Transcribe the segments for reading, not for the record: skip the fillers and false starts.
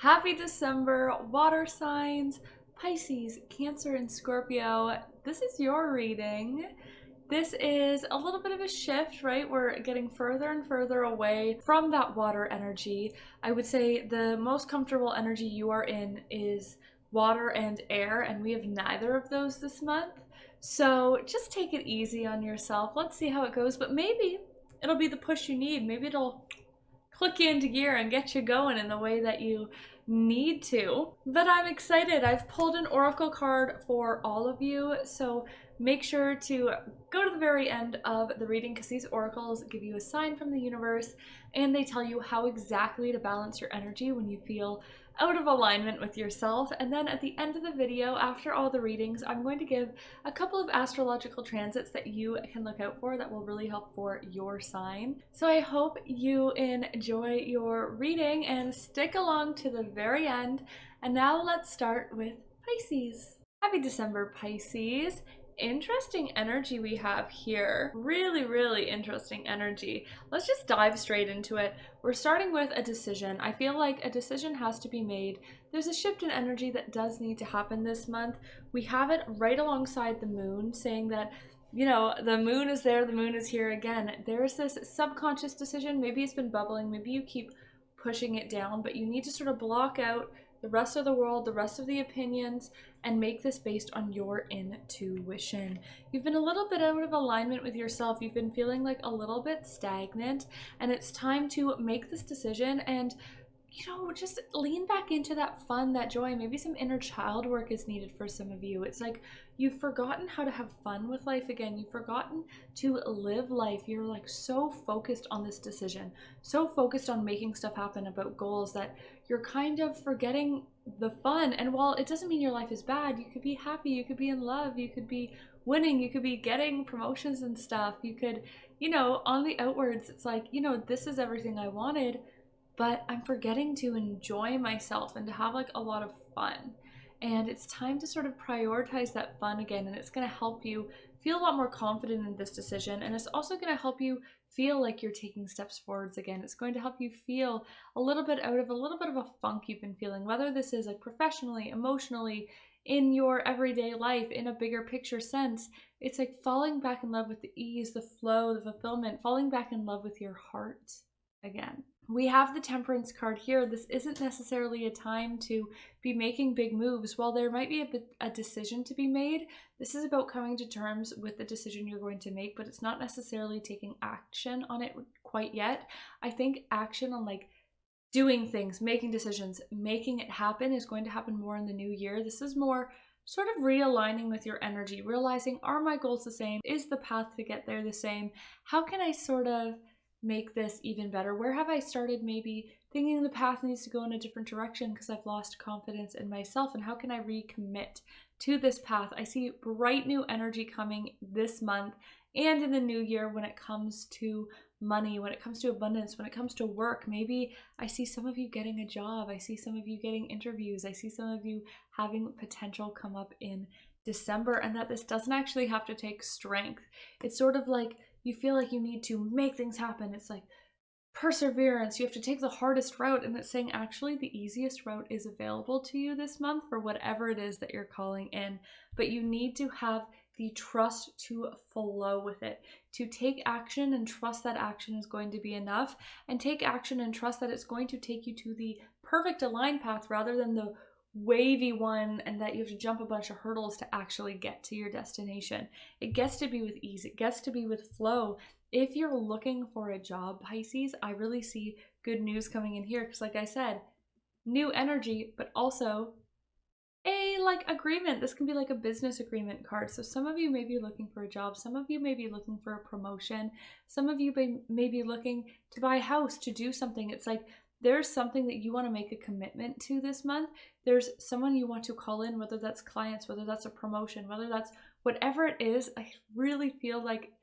Happy December, water signs, Pisces, Cancer, and Scorpio. This is your reading. This is a little bit of a shift, right? We're getting further and further away from that water energy. I would say the most comfortable energy you are in is water and air, and we have neither of those this month. So just take it easy on yourself. Let's see how it goes, but maybe it'll be the push you need. Maybe it'll click you into gear and get you going in the way that you need to. But I'm excited. I've pulled an oracle card for all of you, so make sure to go to the very end of the reading because these oracles give you a sign from the universe and they tell you how exactly to balance your energy when you feel out of alignment with yourself. And then at the end of the video, after all the readings, I'm going to give a couple of astrological transits that you can look out for that will really help for your sign. So I hope you enjoy your reading and stick along to the very end. And now let's start with Pisces. Happy December, Pisces. Interesting energy we have here. Really interesting energy. Let's just dive straight into it. We're starting with a decision. I feel like a decision has to be made. There's a shift in energy that does need to happen this month. We have it right alongside the moon, saying that, you know, the moon is there, the moon is here again. There's this subconscious decision. Maybe it's been bubbling, maybe you keep pushing it down, but you need to sort of block out the rest of the world, the rest of the opinions, and make this based on your intuition. You've been a little bit out of alignment with yourself. You've been feeling like a little bit stagnant, and it's time to make this decision and, you know, just lean back into that fun, that joy. Maybe some inner child work is needed for some of you. It's like you've forgotten how to have fun with life again. You've forgotten to live life. You're like so focused on this decision, so focused on making stuff happen about goals that you're kind of forgetting the fun. And while it doesn't mean your life is bad, you could be happy, you could be in love, you could be winning, you could be getting promotions and stuff. You could, you know, on the outwards, it's like, you know, this is everything I wanted, but I'm forgetting to enjoy myself and to have like a lot of fun. And it's time to sort of prioritize that fun again, and it's going to help you feel a lot more confident in this decision, and it's also going to help you feel like you're taking steps forwards again. It's going to help you feel a little bit out of a funk you've been feeling, whether this is like professionally, emotionally, in your everyday life, in a bigger picture sense. It's like falling back in love with the ease, the flow, the fulfillment, falling back in love with your heart again. We have the Temperance card here. This isn't necessarily a time to be making big moves. While there might be a decision to be made, this is about coming to terms with the decision you're going to make, but it's not necessarily taking action on it quite yet. I think action on like doing things, making decisions, making it happen is going to happen more in the new year. This is more sort of realigning with your energy, realizing, are my goals the same? Is the path to get there the same? How can I sort of make this even better? Where have I started maybe thinking the path needs to go in a different direction because I've lost confidence in myself, and how can I recommit to this path? I see bright new energy coming this month and in the new year when it comes to money, when it comes to abundance, when it comes to work. Maybe I see some of you getting a job. I see some of you getting interviews. I see some of you having potential come up in December, and that this doesn't actually have to take strength. It's sort of like you feel like you need to make things happen. It's like perseverance. You have to take the hardest route, and it's saying actually the easiest route is available to you this month for whatever it is that you're calling in, but you need to have the trust to flow with it, to take action and trust that action is going to be enough, and take action and trust that it's going to take you to the perfect aligned path rather than the wavy one and that you have to jump a bunch of hurdles to actually get to your destination. It gets to be with ease. It gets to be with flow. If you're looking for a job, Pisces, I really see good news coming in here because, like I said, new energy, but also a like agreement. This can be like a business agreement card. So some of you may be looking for a job. Some of you may be looking for a promotion. Some of you may be looking to buy a house, to do something. It's like there's something that you want to make a commitment to this month. There's someone you want to call in, whether that's clients, whether that's a promotion, whether that's whatever it is. I really feel like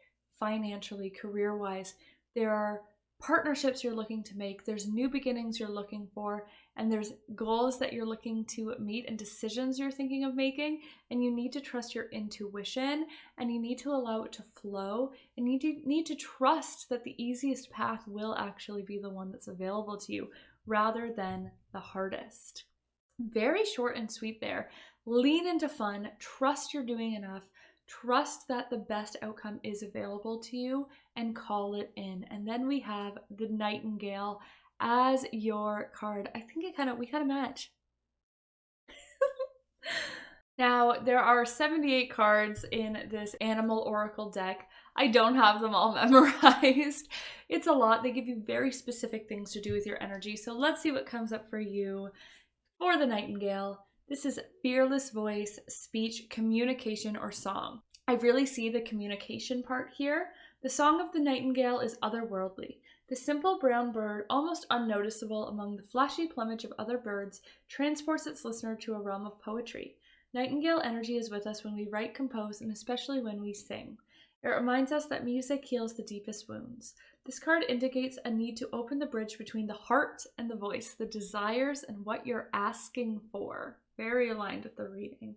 financially, career-wise, there are partnerships you're looking to make, there's new beginnings you're looking for, and there's goals that you're looking to meet and decisions you're thinking of making, and you need to trust your intuition, and you need to allow it to flow, and you need to trust that the easiest path will actually be the one that's available to you rather than the hardest. Very short and sweet there. Lean into fun, trust you're doing enough, trust that the best outcome is available to you, and call it in. And then we have the Nightingale as your card. I think we kind of match. Now, there are 78 cards in this Animal Oracle deck. I don't have them all memorized. It's a lot. They give you very specific things to do with your energy. So let's see what comes up for you for the Nightingale. This is fearless voice, speech, communication, or song. I really see the communication part here. The song of the Nightingale is otherworldly. The simple brown bird, almost unnoticeable among the flashy plumage of other birds, transports its listener to a realm of poetry. Nightingale energy is with us when we write, compose, and especially when we sing. It reminds us that music heals the deepest wounds. This card indicates a need to open the bridge between the heart and the voice, the desires and what you're asking for. Very aligned with the reading.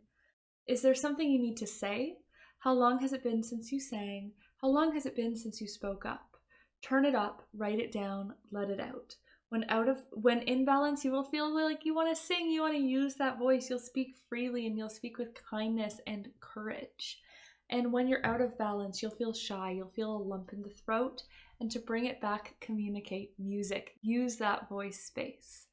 Is there something you need to say? How long has it been since you sang? How long has it been since you spoke up? Turn it up, write it down, let it out. When in balance, you will feel like you want to sing, you want to use that voice, you'll speak freely and you'll speak with kindness and courage. And when you're out of balance, you'll feel shy, you'll feel a lump in the throat, and to bring it back, communicate, music, use that voice space.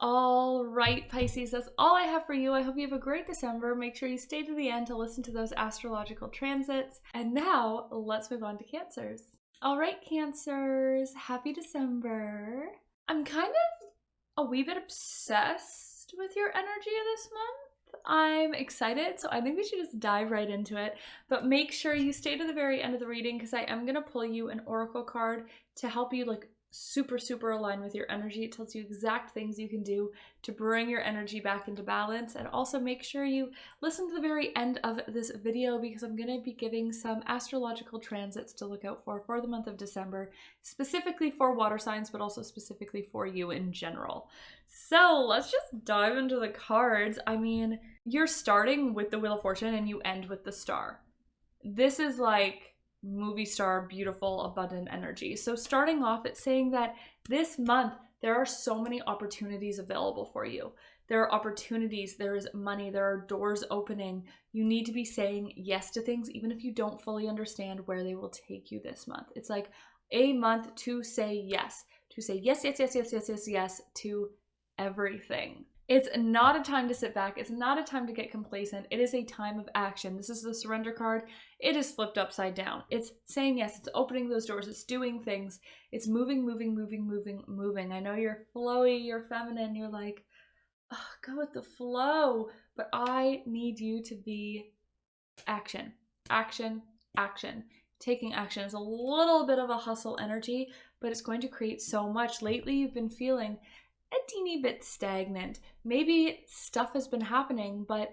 All right, Pisces, that's all I have for you. I hope you have a great December. Make sure you stay to the end to listen to those astrological transits. And now let's move on to Cancers. All right, Cancers, happy December. I'm kind of a wee bit obsessed with your energy this month. I'm excited, so I think we should just dive right into it. But make sure you stay to the very end of the reading because I am going to pull you an oracle card to help you super align with your energy. It tells you exact things you can do to bring your energy back into balance. And also make sure you listen to the very end of this video because I'm going to be giving some astrological transits to look out for the month of December, specifically for water signs, but also specifically for you in general. So let's just dive into the cards. I mean, you're starting with the Wheel of Fortune and you end with the Star. This is like movie star, beautiful, abundant energy. So starting off, it's saying that this month, there are so many opportunities available for you. There are opportunities, there is money, there are doors opening. You need to be saying yes to things, even if you don't fully understand where they will take you this month. It's like a month to say yes to everything. It's not a time to sit back. It's not a time to get complacent. It is a time of action. This is the surrender card. It is flipped upside down. It's saying yes. It's opening those doors. It's doing things. It's moving. I know you're flowy, you're feminine. You're like, oh, go with the flow. But I need you to be action. Taking action is a little bit of a hustle energy, but it's going to create so much. Lately, you've been feeling a teeny bit stagnant. Maybe stuff has been happening, but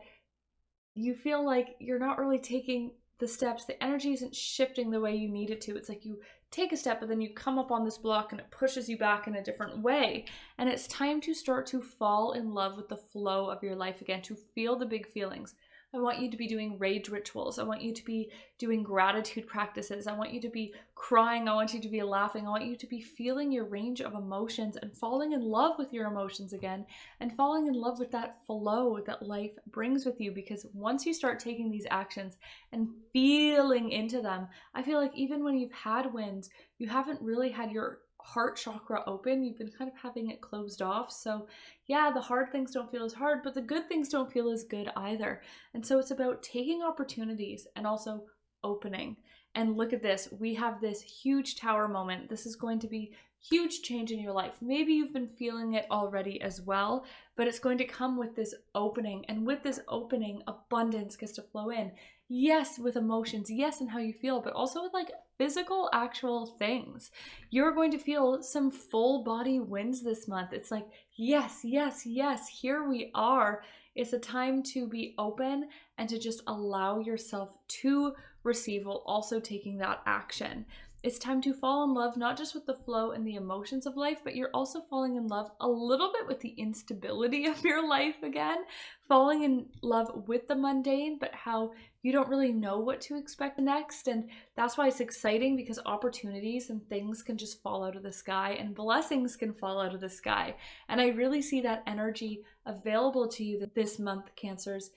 you feel like you're not really taking the steps. The energy isn't shifting the way you need it to. It's like you take a step, but then you come up on this block and it pushes you back in a different way. And it's time to start to fall in love with the flow of your life again, to feel the big feelings. I want you to be doing rage rituals. I want you to be doing gratitude practices. I want you to be crying. I want you to be laughing. I want you to be feeling your range of emotions and falling in love with your emotions again and falling in love with that flow that life brings with you. Because once you start taking these actions and feeling into them, I feel like even when you've had wins, you haven't really had your heart chakra open. You've been kind of having it closed off. So yeah, the hard things don't feel as hard, but the good things don't feel as good either. And so it's about taking opportunities and also opening. And look at this. We have this huge tower moment. This is going to be huge change in your life. Maybe you've been feeling it already as well, but it's going to come with this opening. And with this opening, abundance gets to flow in. Yes, with emotions, yes, and how you feel, but also with like physical, actual things. You're going to feel some full body wins this month. It's like, yes, here we are. It's a time to be open and to just allow yourself to receive while also taking that action. It's time to fall in love, not just with the flow and the emotions of life, but you're also falling in love a little bit with the instability of your life again, falling in love with the mundane, but how you don't really know what to expect next. And that's why it's exciting, because opportunities and things can just fall out of the sky and blessings can fall out of the sky. And I really see that energy available to you this month, Cancers,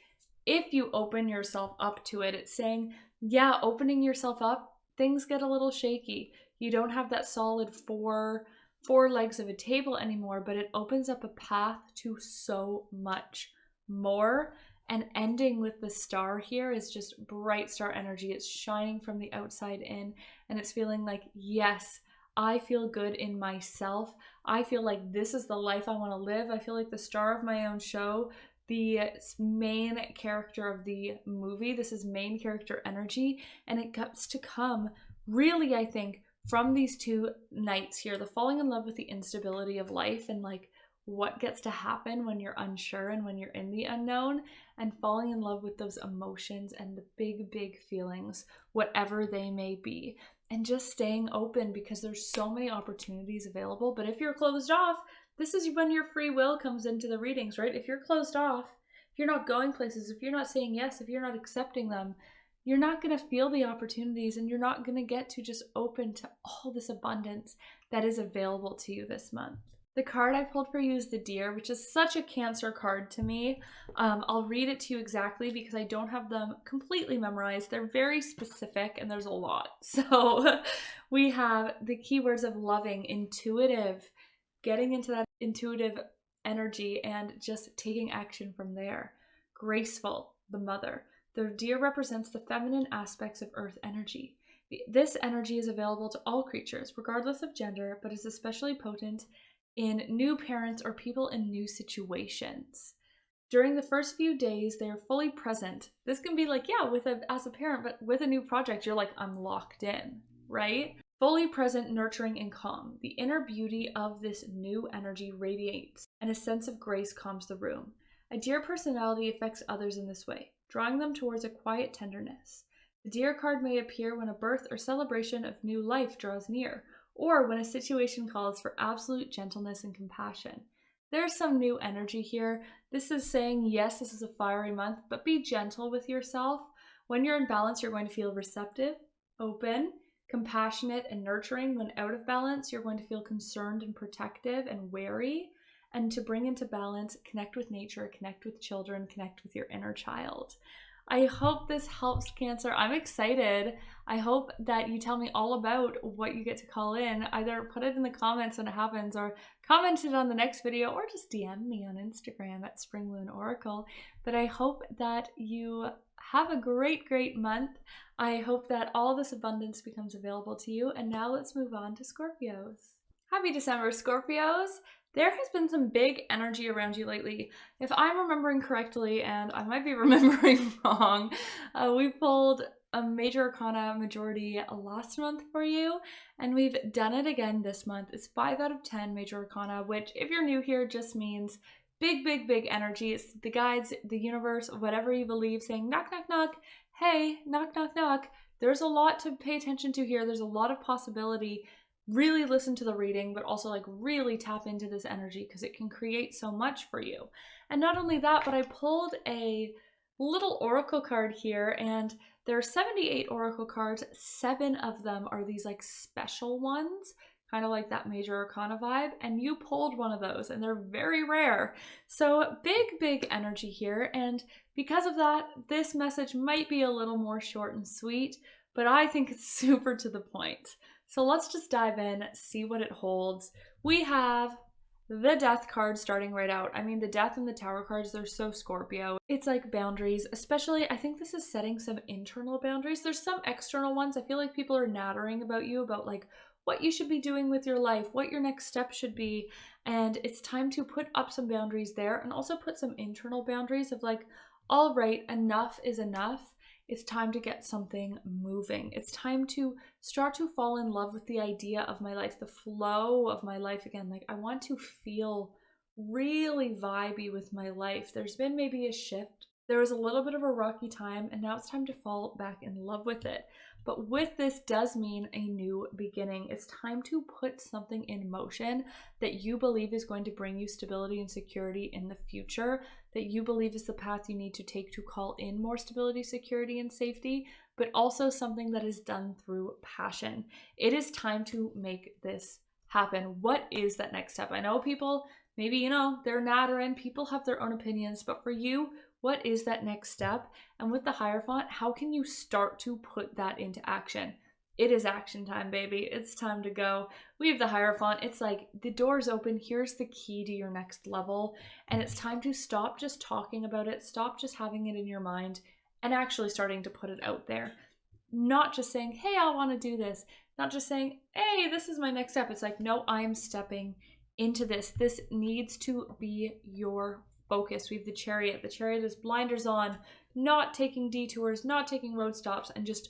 if you open yourself up to it. It's saying, yeah, opening yourself up, things get a little shaky. You don't have that solid four legs of a table anymore, but it opens up a path to so much more. And ending with the star here is just bright star energy. It's shining from the outside in, and it's feeling like, yes, I feel good in myself. I feel like this is the life I want to live. I feel like the star of my own show, the main character of the movie. This is main character energy, and it gets to come really, I think, from these two nights here, the falling in love with the instability of life and like what gets to happen when you're unsure and when you're in the unknown, and falling in love with those emotions and the big feelings, whatever they may be, and just staying open, because there's so many opportunities available. But if you're closed off, this is when your free will comes into the readings, right? If you're closed off, if you're not going places, if you're not saying yes, if you're not accepting them, you're not going to feel the opportunities, and you're not going to get to just open to all this abundance that is available to you this month. The card I pulled for you is the Deer, which is such a Cancer card to me. I'll read it to you exactly because I don't have them completely memorized. They're very specific and there's a lot. So we have the keywords of loving, intuitive, getting into that intuitive energy and just taking action from there. Graceful, the Mother. The Deer represents the feminine aspects of Earth energy. This energy is available to all creatures, regardless of gender, but is especially potent in new parents or people in new situations. During the first few days, they are fully present. This can be like, yeah, as a parent, but with a new project, you're like, I'm locked in, right? Fully present, nurturing, and calm. The inner beauty of this new energy radiates, and a sense of grace calms the room. A Deer personality affects others in this way, drawing them towards a quiet tenderness. The Deer card may appear when a birth or celebration of new life draws near, or when a situation calls for absolute gentleness and compassion. There's some new energy here. This is saying, yes, this is a fiery month, but be gentle with yourself. When you're in balance, you're going to feel receptive, open, compassionate, and nurturing. When out of balance, you're going to feel concerned and protective and wary. And to bring into balance, connect with nature, connect with children, connect with your inner child. I hope this helps, Cancer. I'm excited. I hope that you tell me all about what you get to call in. Either put it in the comments when it happens, or comment it on the next video, or just DM me on Instagram at Spring Moon Oracle. But I hope that you have a great month. I hope that all this abundance becomes available to you. And now let's move on to Scorpios. Happy December, Scorpios. There has been some big energy around you lately. If I'm remembering correctly, and I might be remembering wrong, we pulled a Major Arcana majority last month for you, and we've done it again this month. It's 5 out of 10 Major Arcana, which if you're new here just means big energy. It's the guides, the universe, whatever you believe, saying knock, knock, knock. Hey, knock, knock, knock. There's a lot to pay attention to here. There's a lot of possibility. Really listen to the reading, but also like really tap into this energy because it can create so much for you. And not only that, but I pulled a little oracle card here, and there are 78 oracle cards. 7 of them are these like special ones, kind of like that Major Arcana vibe, and you pulled one of those, and they're very rare. So big energy here, and because of that, this message might be a little more short and sweet, but I think it's super to the point. So let's just dive in, see what it holds. We have the Death card starting right out. I mean, the Death and the Tower cards, they're so Scorpio. It's like boundaries, especially, I think this is setting some internal boundaries. There's some external ones. I feel like people are nattering about you, about like what you should be doing with your life, what your next step should be. And it's time to put up some boundaries there, and also put some internal boundaries of like, all right, enough is enough. It's time to get something moving. It's time to start to fall in love with the idea of my life, the flow of my life again. Like, I want to feel really vibey with my life. There's been maybe a shift. There was a little bit of a rocky time, and now it's time to fall back in love with it. But with this does mean a new beginning. It's time to put something in motion that you believe is going to bring you stability and security in the future, that you believe is the path you need to take to call in more stability, security, and safety, but also something that is done through passion. It is time to make this happen. What is that next step? I know people, maybe, they're nattering, people have their own opinions, but for you, what is that next step? And with the Hierophant, how can you start to put that into action? It is action time, baby. It's time to go. We have the Hierophant. It's like the door's open. Here's the key to your next level. And it's time to stop just talking about it. Stop just having it in your mind and actually starting to put it out there. Not just saying, hey, I want to do this. Not just saying, hey, this is my next step. It's like, no, I'm stepping into this. This needs to be your focus. We have the Chariot. The Chariot is blinders on, not taking detours, not taking road stops, and just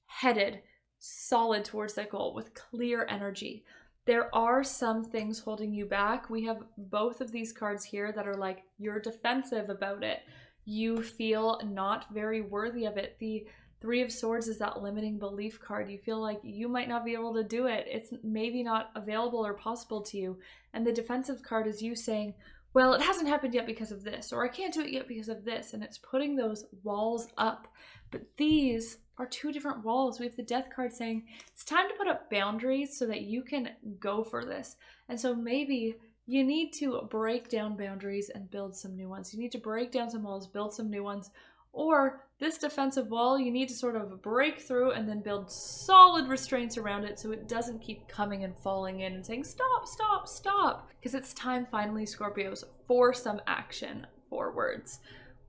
headed solid towards that goal with clear energy. There are some things holding you back. We have both of these cards here that are like, you're defensive about it. You feel not very worthy of it. The Three of Swords is that limiting belief card. You feel like you might not be able to do it. It's maybe not available or possible to you. And the defensive card is you saying, well, it hasn't happened yet because of this, or I can't do it yet because of this. And it's putting those walls up. But these are two different walls. We have the Death card saying it's time to put up boundaries so that you can go for this. And so maybe you need to break down boundaries and build some new ones. You need to break down some walls, build some new ones. Or this defensive wall, you need to sort of break through and then build solid restraints around it so it doesn't keep coming and falling in and saying, stop, stop, stop. Because it's time finally, Scorpios, for some action forwards.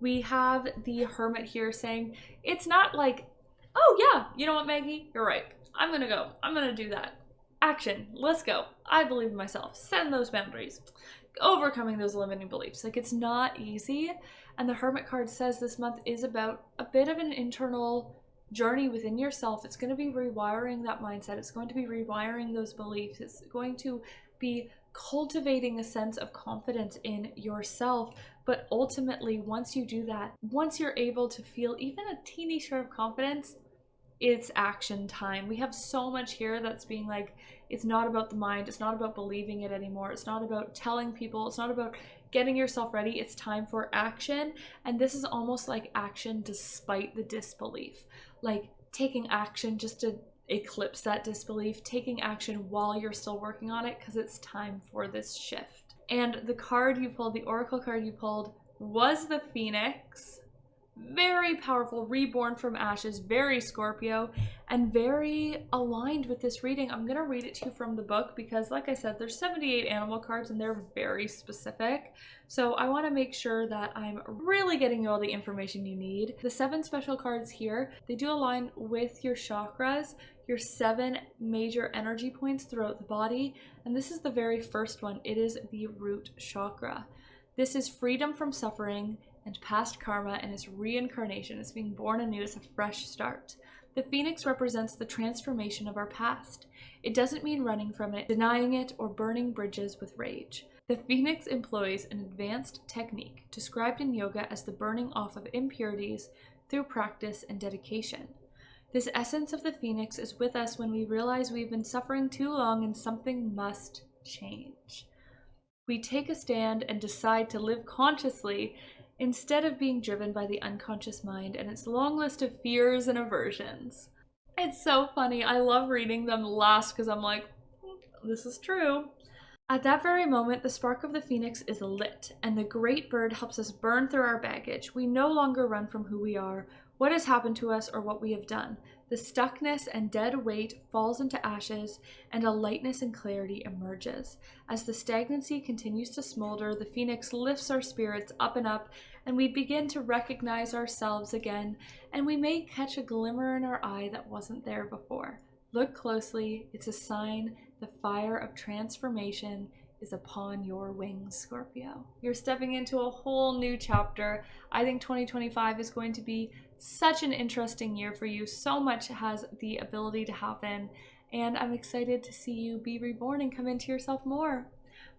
We have the Hermit here saying, it's not like, oh yeah, you know what, Maggie? You're right. I'm gonna go. I'm gonna do that. Action. Let's go. I believe in myself. Send those boundaries. Overcoming those limiting beliefs. Like, it's not easy. And the Hermit card says this month is about a bit of an internal journey within yourself. It's going to be rewiring that mindset. It's going to be rewiring those beliefs. It's going to be cultivating a sense of confidence in yourself. But ultimately, once you do that, once you're able to feel even a teeny shred of confidence, it's action time. We have so much here that's being like, it's not about the mind. It's not about believing it anymore. It's not about telling people. It's not about getting yourself ready. It's time for action. And this is almost like action despite the disbelief. Like taking action just to eclipse that disbelief, taking action while you're still working on it because it's time for this shift. And the card you pulled, the Oracle card you pulled, was the Phoenix. Very powerful, reborn from ashes, very Scorpio, and very aligned with this reading. I'm going to read it to you from the book because, like I said, there's 78 animal cards and they're very specific. So I want to make sure that I'm really getting you all the information you need. The 7 special cards here, they do align with your chakras, your 7 major energy points throughout the body. And this is the very first one. It is the root chakra. This is freedom from suffering and past karma, and its reincarnation. It's being born anew as a fresh start. The Phoenix represents the transformation of our past. It doesn't mean running from it, denying it, or burning bridges with rage. The Phoenix employs an advanced technique described in yoga as the burning off of impurities through practice and dedication. This essence of the Phoenix is with us when we realize we've been suffering too long and something must change. We take a stand and decide to live consciously instead of being driven by the unconscious mind and its long list of fears and aversions. It's so funny. I love reading them last because I'm like, this is true. At that very moment, the spark of the Phoenix is lit, and the great bird helps us burn through our baggage. We no longer run from who we are, what has happened to us, or what we have done. The stuckness and dead weight falls into ashes, and a lightness and clarity emerges. As the stagnancy continues to smolder, the Phoenix lifts our spirits up, and we begin to recognize ourselves again, and we may catch a glimmer in our eye that wasn't there before. Look closely. It's a sign the fire of transformation is upon your wings, Scorpio. You're stepping into a whole new chapter. I think 2025 is going to be such an interesting year for you. So much has the ability to happen, and I'm excited to see you be reborn and come into yourself more.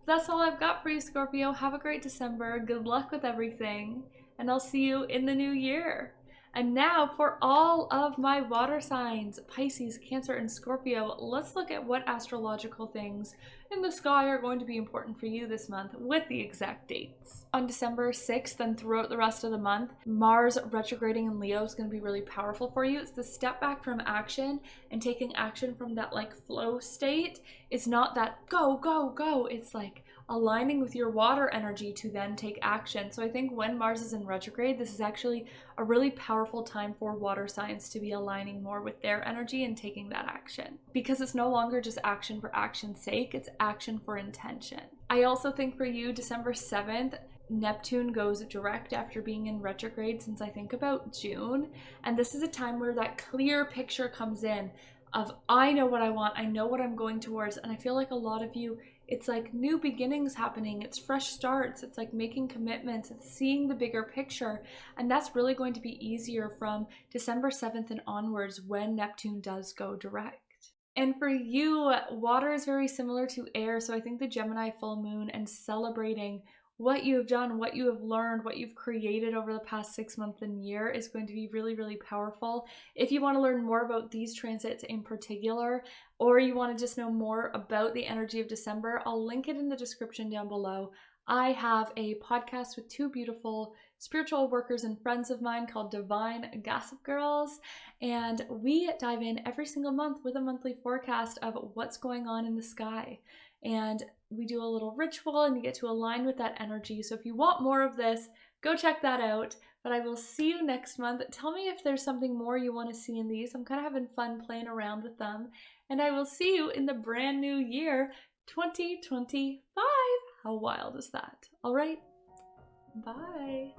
That's all I've got for you, Scorpio. Have a great December. Good luck with everything, and I'll see you in the new year. And now for all of my water signs, Pisces, Cancer, and Scorpio, let's look at what astrological things in the sky are going to be important for you this month with the exact dates. On December 6th and throughout the rest of the month, Mars retrograding in Leo is going to be really powerful for you. It's the step back from action and taking action from that like flow state. It's not that go, go, go. It's like aligning with your water energy to then take action. So I think when Mars is in retrograde, this is actually a really powerful time for water signs to be aligning more with their energy and taking that action. Because it's no longer just action for action's sake, it's action for intention. I also think for you, December 7th, Neptune goes direct after being in retrograde since I think about June. And this is a time where that clear picture comes in of I know what I want, I know what I'm going towards. And I feel like a lot of you, it's like new beginnings happening, it's fresh starts, it's like making commitments, it's seeing the bigger picture. And that's really going to be easier from December 7th and onwards when Neptune does go direct. And for you, water is very similar to air. So I think the Gemini full moon and celebrating what you have done, what you have learned, what you've created over the past 6 months and year is going to be really, really powerful. If you want to learn more about these transits in particular, or you want to just know more about the energy of December, I'll link it in the description down below. I have a podcast with two beautiful spiritual workers and friends of mine called Divine Gossip Girls, and we dive in every single month with a monthly forecast of what's going on in the sky. And we do a little ritual and you get to align with that energy. So if you want more of this, go check that out. But I will see you next month. Tell me if there's something more you want to see in these. I'm kind of having fun playing around with them. And I will see you in the brand new year, 2025. How wild is that? All right. Bye.